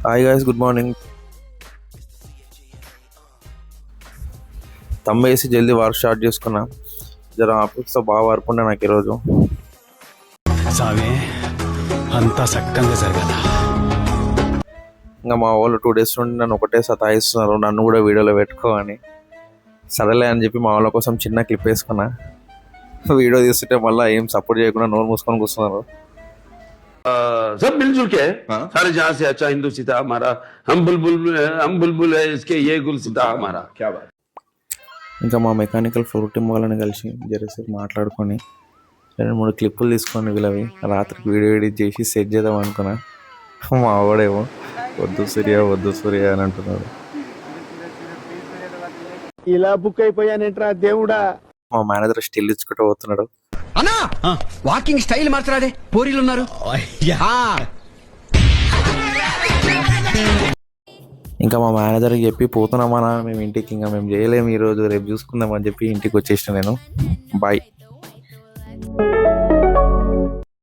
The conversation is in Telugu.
Hi guys, good morning. తమ్మేసి జల్దీ వర్క్ స్టార్ట్ చేసుకున్నా. జర ఆఫీస్తో బాగా వర్క్ ఉండే నాకు ఈరోజు. సామే అంతా సక్కంగా జరగాల. ఇంకా మా వాళ్ళు 2 days నుండి నన్ను ఒకటే సతాయిస్తున్నారు, నన్ను కూడా వీడియోలో పెట్టుకోవని. సరేలే అని చెప్పి మా వాళ్ళ కోసం చిన్న క్లిప్ వేసుకున్నా. వీడియో తీస్తుంటే మళ్ళీ ఏం సపోర్ట్ చేయకుండా నోరు మూసుకొని కూర్చున్నారు. सब मिलजुल के सारे जहां से अच्छा हिंदू सीता हमारा, हम बुलबुल है इसके, ये गुल सीता हमारा. क्या बात. ఇంకా మా మెకానికల్ ఫ్లోర్ టీమ్ వాళ్ళని కలిసి జరసేపు మాట్లాడుకొని 2-3 క్లిప్పులు తీసుకొని వీళ్ళవి రాత్రికి వీడియో ఎడిట్ చేసి సెట్ చేద్దాం అనుకున్నా. మా వాడేమో వద్దు సూర్య అని అంటున్నాడు. ఇలా బుక్ అయిపోయానేంట్రా దేవుడా. మా మేనేజర్ స్టిల్ ఇచ్చుకుంటూ పోతున్నాడు. అన్నా వాకింగ్ స్టైల్ మార్చరాదే, పోరీలు ఉన్నారు. ఇంకా మా మేనేజర్కి చెప్పి పోతున్నామన్నా మేము ఇంటికి, ఇంకా మేము చేయలేము ఈరోజు, రేపు చూసుకుందాం అని చెప్పి ఇంటికి వచ్చేసిన నేను. బాయ్.